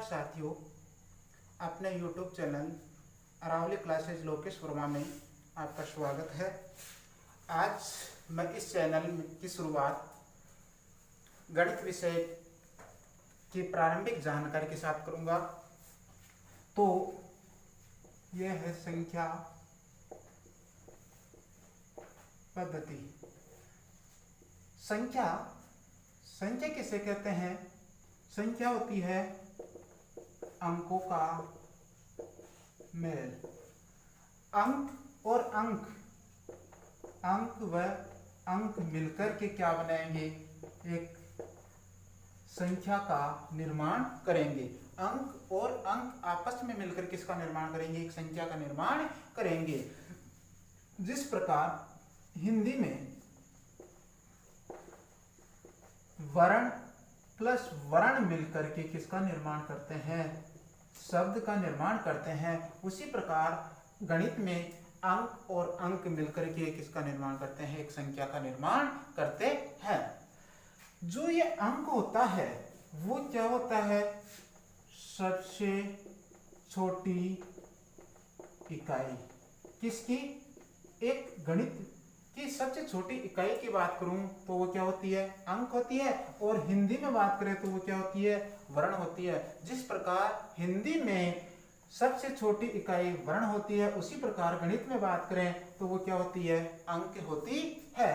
नमस्कार साथियों, अपने YouTube channel Aravali classes Lokesh Verma में आपका स्वागत है। आज मैं इस चैनल की शुरुआत गणित विषय की प्रारंभिक जानकारी के साथ करूंगा। तो यह है संख्या पद्धति। संख्या किसे कहते हैं? संख्या होती है अंकों का मेल। अंक और अंक मिलकर के क्या बनाएंगे? एक संख्या का निर्माण करेंगे। अंक और अंक आपस में मिलकर किसका निर्माण करेंगे? एक संख्या का निर्माण करेंगे। जिस प्रकार हिंदी में वर्ण प्लस वर्ण मिलकर के किसका निर्माण करते हैं? शब्द का निर्माण करते हैं। उसी प्रकार गणित में अंक और अंक मिलकर के किसका निर्माण करते हैं? एक संख्या का निर्माण करते हैं। जो ये अंक होता है वो क्या होता है? सबसे छोटी इकाई। किसकी? एक गणित की सबसे छोटी इकाई की बात करूं तो वो क्या होती है? अंक होती है। और हिंदी में बात करें तो वो क्या होती है? वर्ण होती है। जिस प्रकार हिंदी में सबसे छोटी इकाई वर्ण होती है, उसी प्रकार गणित में बात करें तो वो क्या होती है? अंक होती है।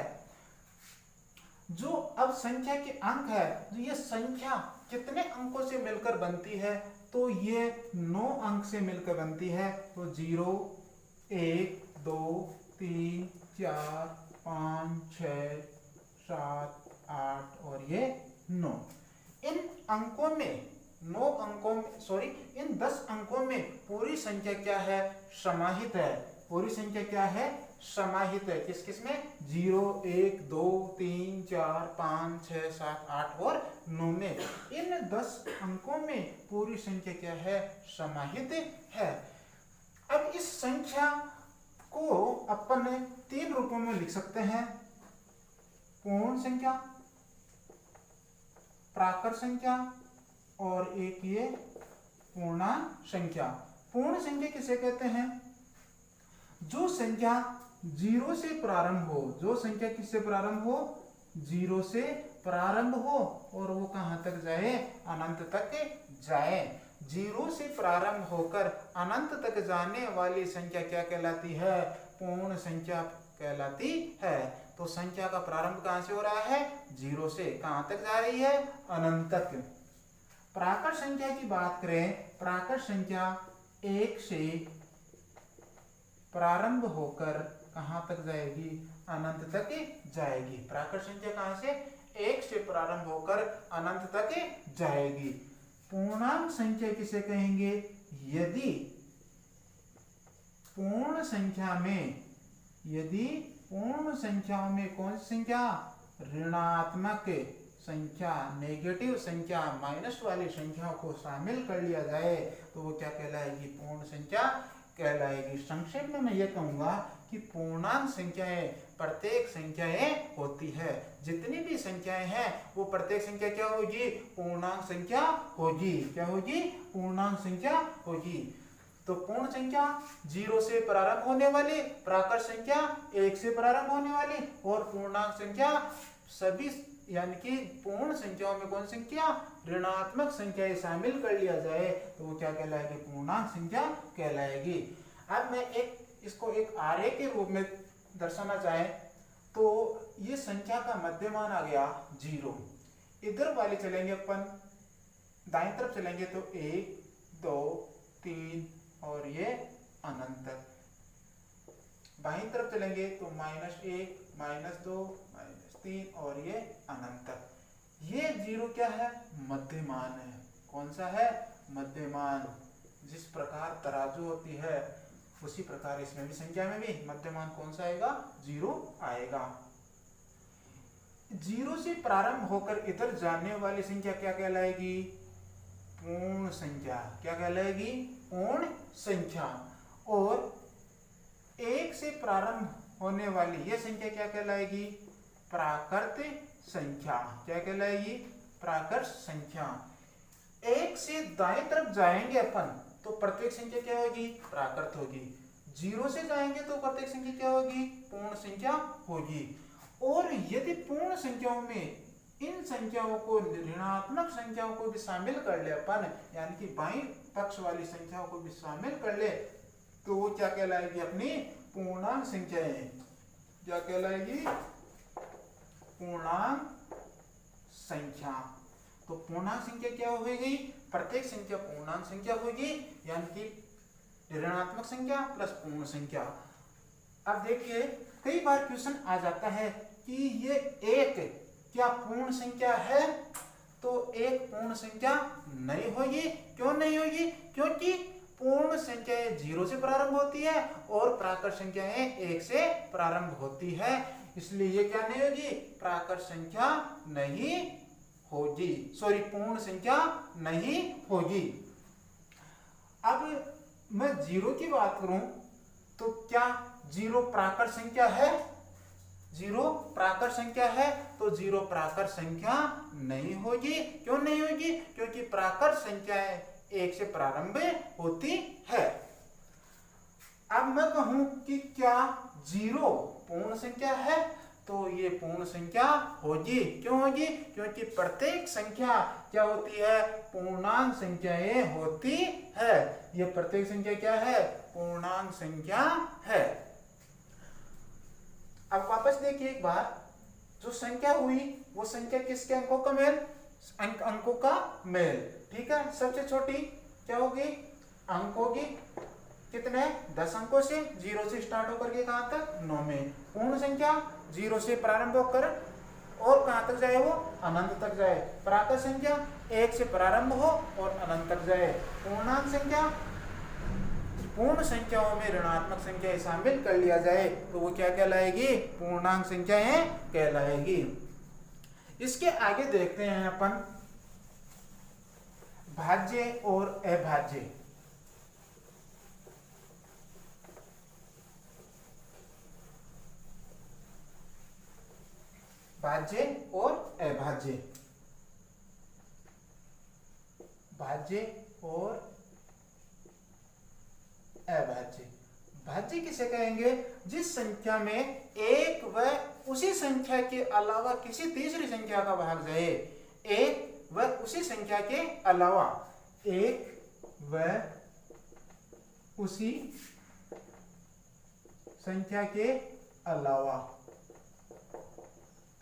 जो अब संख्या के अंक है, जो ये संख्या कितने अंकों से मिलकर बनती है? तो ये 9 अंक से मिलकर बनती है। तो 0, 1, 2, 3, 4, 5, 6, 7, 8 और ये 9। इन अंकों में इन 10 अंकों में पूरी संख्या क्या है? समाहित है। पूरी संख्या क्या है? समाहित है। किस किस में? 0, 1, 2, 3, 4, 5, 6, 7, 8 और 9 में। इन 10 अंकों में पूरी संख्या क्या है? समाहित है। अब इस संख्या को अपन 3 रूपों में लिख सकते हैं। पूर्ण संख्या, प्राकृत संख्या और एक ये पूर्णांक संख्या। पूर्ण संख्या किसे कहते हैं? जो संख्या 0 से प्रारंभ हो। जो संख्या किससे प्रारंभ हो? 0 से प्रारंभ हो और वो कहां तक जाए? अनंत तक जाए। 0 से प्रारंभ होकर अनंत तक जाने वाली संख्या क्या कहलाती है? पूर्ण संख्या कहलाती है। तो संख्या का प्रारंभ कहां से हो रहा है? 0 से। कहां तक जा रही है? अनंत तक। प्राकृत संख्या की बात करें, प्राकृत संख्या 1 से प्रारंभ होकर कहां तक जाएगी? अनंत तक जाएगी। प्राकृत संख्या कहां से? 1 से प्रारंभ होकर अनंत तक जाएगी। पूर्णांक संख्या किसे कहेंगे? यदि पूर्ण संख्याओं में कौन सी संख्या? ऋणात्मक संख्या, नेगेटिव संख्या, माइनस वाली संख्याओं को शामिल कर लिया जाए तो वो क्या कहलाएगी? पूर्ण संख्या कहलाएगी। संक्षेप में मैं ये कहूंगा कि पूर्णांक संख्याएं प्रत्येक संख्याएं होती है। जितनी भी संख्याएं हैं वो प्रत्येक संख्या क्या होगी? पूर्णांक संख्या होगी। क्या होगी? पूर्णांक संख्या होगी। तो पूर्ण संख्या 0 से प्रारंभ होने वाली, प्राकृत संख्या 1 से प्रारंभ होने वाली और पूर्णांक संख्या सभी, यानी कि पूर्ण संख्याओं में कौन संख्या? ऋणात्मक संख्याएं शामिल कर लिया जाए तो वो क्या कहलाएगी? पूर्णांक संख्या कहलाएगी। अब मैं इसको एक आरेख के रूप में दर्शाना चाहे तो ये संख्या का मध्यमान आ गया 0। इधर वाले चलेंगे अपन, दाईं तरफ चलेंगे तो 1, 2, 3 और ये अनंत तक। बाईं तरफ चलेंगे तो -1, -2, -3 और ये अनंत तक। ये 0 क्या है? मध्यमान है। कौन सा है? मध्यमान। जिस प्रकार तराजू होती है उसी प्रकार इसमें भी, संख्या में भी मध्यमान कौन सा आएगा? 0 आएगा। 0 से प्रारंभ होकर इधर जाने वाली संख्या क्या कहलाएगी? पूर्ण संख्या। क्या कहलाएगी? पूर्ण संख्या। और 1 से प्रारंभ होने वाली ये संख्या क्या कहलाएगी? प्राकृत संख्या। क्या कहलाएगी? प्राकृत संख्या। एक से दाएं तरफ जाएंगे अपन तो प्रत्येक संख्या क्या होगी? प्राकृत होगी। 0 से जाएंगे तो प्रत्येक संख्या क्या होगी? पूर्ण संख्या होगी। और यदि पूर्ण संख्याओं में इन संख्याओं को ऋणात्मक संख्याओं को भी शामिल कर ले अपन, यानी कि बाईं पक्ष वाली संख्याओं को भी शामिल कर ले, तो वो क्या कहलाएगी? अपनी पूर्णांक संख्याएं। क्या कहलाएगी? पूर्णांक संख्या। तो पूर्णांक संख्या क्या होगी? प्रत्येक संख्या पूर्णांक संख्या होगी, यानी कि ऋणात्मक संख्या प्लस पूर्ण संख्या। अब देखिए कई बार क्वेश्चन आ जाता है कि ये एक क्या पूर्ण संख्या है? तो एक पूर्ण संख्या नहीं होगी। क्यों नहीं होगी? क्योंकि पूर्ण संख्याएं 0 से प्रारंभ होती है और प्राकृत संख्याएं 1 से प्रारंभ होती है, इसलिए ये क्या नहीं होगी? प्राकृत संख्या नहीं होगी, सॉरी पूर्ण संख्या नहीं होगी। अब मैं 0 की बात करूं तो क्या 0 प्राकृत संख्या है? 0 प्राकृत संख्या है तो 0 प्राकृत संख्या नहीं होगी। क्यों नहीं होगी? क्योंकि प्राकृत संख्याएं 1 से प्रारंभ होती है। अब मैं कहूं कि क्या 0 पूर्ण संख्या है? तो ये पूर्ण संख्या होगी। क्यों होगी? क्योंकि प्रत्येक संख्या क्या होती है? पूर्णांक संख्याएं होती है। ये प्रत्येक संख्या क्या है? पूर्णांक संख्या है। अब वापस देखिए एक बार, जो संख्या हुई वो संख्या किसके अंकों का मेल? अंकों का मेल। ठीक है, सबसे छोटी क्या होगी? अंक होगी। कितने? 10 अंकों से, 0 से स्टार्ट होकर के कहां तक? 9 में। पूर्ण संख्या 0 से प्रारंभ होकर और कहां तक जाए? वो अनंत तक जाए। प्राकृत संख्या 1 से प्रारंभ हो और अनंत तक जाए। पूर्णांक संख्या, पूर्ण संख्याओं में ऋणात्मक संख्याएं शामिल कर लिया जाए तो वो क्या कहलाएगी? पूर्णांक संख्याएं कहलाएगी। इसके आगे देखते हैं अपन भाज्य और अभाज्य। भाज्य और अभाज्य। भाज्य और अभाज्य। भाज्य किसे कहेंगे? जिस संख्या में एक व उसी संख्या के अलावा किसी तीसरी संख्या का भाग जाए। एक व उसी संख्या के अलावा, एक व उसी संख्या के अलावा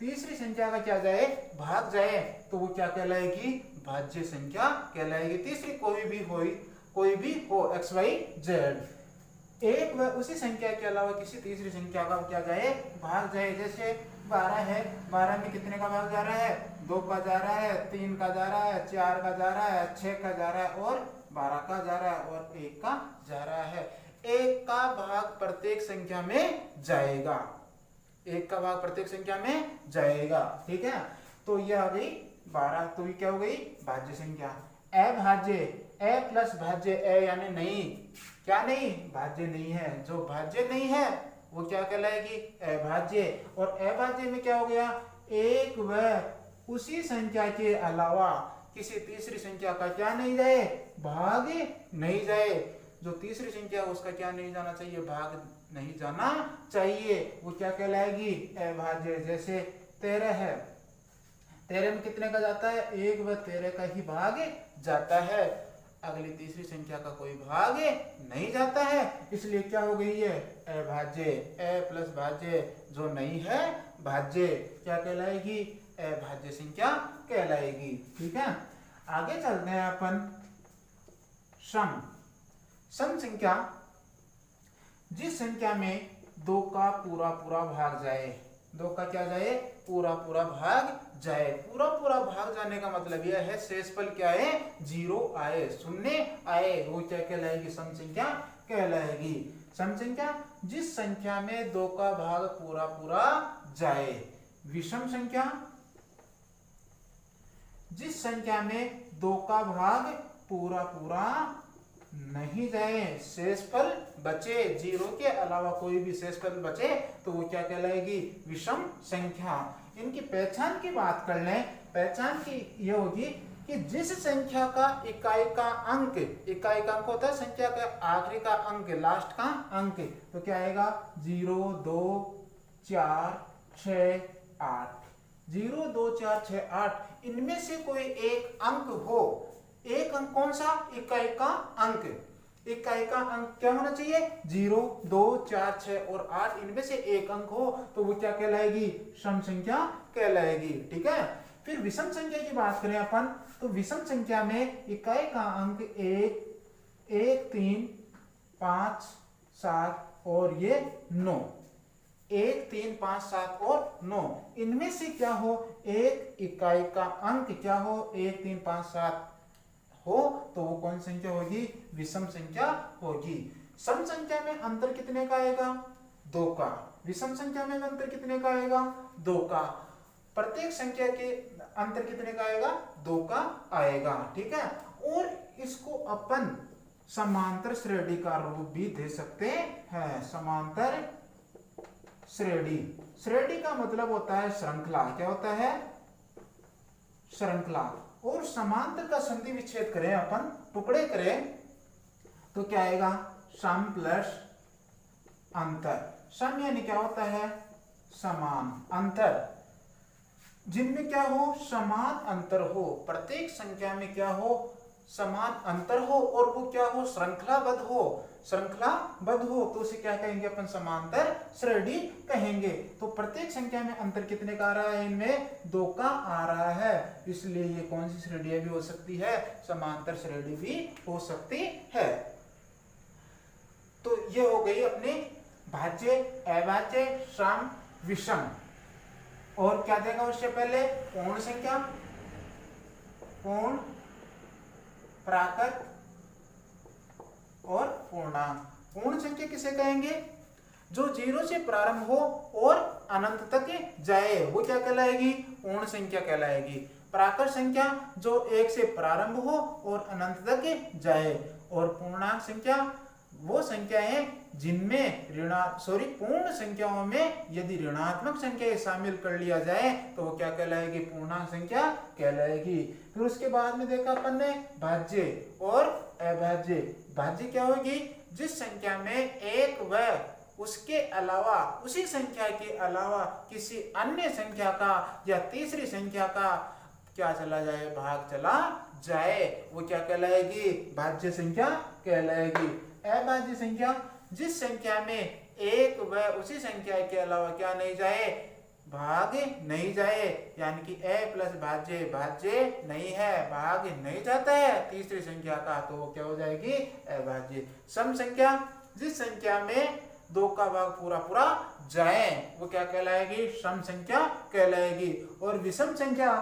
तीसरी संख्या का क्या जाए? भाग जाए, तो वो क्या कहलाएगी? भाज्य संख्या कहलाएगी। तीसरी कोई भी हो एक्स वाई जेड। एक व उसी संख्या के अलावा किसी तीसरी संख्या का क्या जाए? भाग जाए। जैसे 12 है, 12 में कितने का भाग जा रहा है? 2 का जा रहा है, 3 का जा रहा है, 4 का जा रहा है, 6 का जा रहा है और 12 का जा रहा है और 1 का जा रहा है। 1 का भाग प्रत्येक संख्या में जाएगा। 1 का भाग प्रत्येक संख्या में जाएगा। ठीक है, तो यह आ गई 12। तो ये क्या हो गई? भाज्य संख्या। अभाज्य, ए प्लस भाज्य ए यानी नहीं। क्या नहीं? भाज्य नहीं है। जो भाज्य नहीं है वो क्या कहलाएगी? अभाज्य। और अभाज्य में क्या हो गया? एक व उसी संख्या के अलावा किसी तीसरी संख्या का क्या नहीं जाए? भाग नहीं जाए। जो तीसरी संख्या है उसका क्या नहीं जाना चाहिए? भाग नहीं जाना चाहिए। वो क्या कहलाएगी? अभाज्य। जैसे 13 है, 13 में कितने का जाता है? 1 व 13 का ही भाग जाता है। अगली तीसरी संख्या का कोई भाग नहीं जाता है, इसलिए क्या हो गई है? अभाज्य। ए प्लस भाज्य जो नहीं है भाज्य क्या कहलाएगी? अभाज्य संख्या कहलाएगी। ठीक है, आगे चलते हैं अपन सम। सम संख्या जिस संख्या में 2 का पूरा भाग जाए। 2 का क्या जाए? पूरा भाग जाए। पूरा भाग जाने का मतलब यह है शेषफल क्या है? 0 आए, शून्य आए, वो क्या कहलाएगी? सम संख्या कहलाएगी। सम संख्या जिस संख्या में 2 का भाग पूरा जाए। विषम संख्या जिस संख्या में 2 का भाग पूरा नहीं जाए, शेषफल बचे, 0 के अलावा कोई भी शेषफल बचे तो वो क्या कहलाएगी? विषम संख्या। इनकी पहचान की बात कर लें। पहचान की यह होगी कि जिस संख्या का इकाई का अंक होता है संख्या का आखिरी का अंक, लास्ट का अंक, तो क्या आएगा 0 2 4 6 8, 0 2 4 6 8 इनमें से कोई एक अंक हो, एक अंक कौन सा, इकाई का अंक, इकाई का अंक क्या होना चाहिए 0 2 4 6 और 8 इनमें से एक अंक हो तो वो क्या कहलाएगी, सम संख्या कहलाएगी। ठीक है, फिर विषम संख्या की बात करें अपन तो विषम संख्या में इकाई का अंक 1 1 3 5 7 और ये 9, 1 3 5 7 और 9 इनमें से क्या हो, एक इकाई का अंक क्या हो 1 3 5 7 हो तो वो कौन संख्या होगी, विषम संख्या होगी। सम संख्या में अंतर कितने का आएगा, 2 का। विषम संख्या में अंतर कितने का आएगा, 2 का। प्रत्येक संख्या के अंतर कितने का आएगा, 2 का आएगा। ठीक है, और इसको अपन समांतर श्रेणी का रूप भी दे सकते हैं। समांतर श्रेणी, श्रेणी का मतलब होता है श्रृंखला, क्या होता है, श्रृंखला। और समांतर का संधि विच्छेद करें अपन, टुकड़े करें तो क्या आएगा, सम प्लस अंतर। सम यानी क्या होता है, समान, अंतर जिनमें क्या हो, समान अंतर हो, प्रत्येक संख्या में क्या हो, समान अंतर हो और वो क्या हो, श्रृंखलाबद्ध हो, श्रृंखलाबद्ध हो तो उसे क्या कहेंगे अपन, समांतर श्रेणी कहेंगे। तो प्रत्येक संख्या में अंतर कितने का आ रहा है, इनमें 2 का आ रहा है, इसलिए ये कौन सी श्रेणी भी हो सकती है, समांतर श्रेणी भी हो सकती है। तो ये हो गई अपनी भाज्य, अभाज्य, सम, विषम। और क्या देगा उससे पहले, पूर्ण संख्या, पूर्ण, प्राकृत और पूर्णांक। पूर्ण संख्या किसे कहेंगे, जो 0 से प्रारंभ हो और अनंत तक जाए वो क्या कहलाएगी, पूर्ण संख्या कहलाएगी। प्राकृत संख्या जो 1 से प्रारंभ हो और अनंत तक जाए। और पूर्णांक संख्या वो संख्याएं जिनमें पूर्ण संख्याओं में यदि ऋणात्मक संख्या शामिल कर लिया जाए तो वो क्या कहलाएगी, पूर्णांक संख्या कहलाएगी। फिर उसके बाद में देखा अपन ने भाज्य और अभाज्य। भाज्य क्या होगी, जिस संख्या में एक व उसके अलावा, उसी संख्या के अलावा किसी अन्य संख्या का या तीसरी संख्या का क्या चला जाए, भाग चला जाए, वो क्या कहलाएगी, भाज्य संख्या कहलाएगी। अभाज्य संख्या, जिस संख्या में एक व उसी संख्या के अलावा क्या नहीं जाए, भाग नहीं जाए, यानी कि a प्लस भाज्य भाज्य नहीं है, भाग नहीं जाता है तीसरी संख्या का, तो वो क्या हो जाएगी, अभाज्य। सम संख्या, जिस संख्या में 2 का भाग पूरा पूरा जाए वो क्या कहलाएगी, सम संख्या कहलाएगी। और विषम संख्या,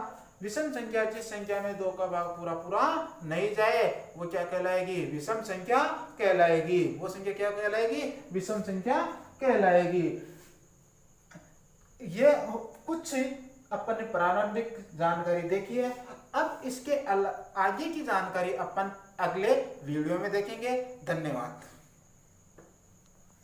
विषम संख्या जिस संख्या में 2 का भाग पूरा पूरा नहीं जाए वो क्या कहलाएगी, विषम संख्या कहलाएगी। वो संख्या क्या कहलाएगी, विषम संख्या कहलाएगी। ये कुछ अपन ने प्रारंभिक जानकारी देखी है। अब इसके आगे की जानकारी अपन अगले वीडियो में देखेंगे। धन्यवाद।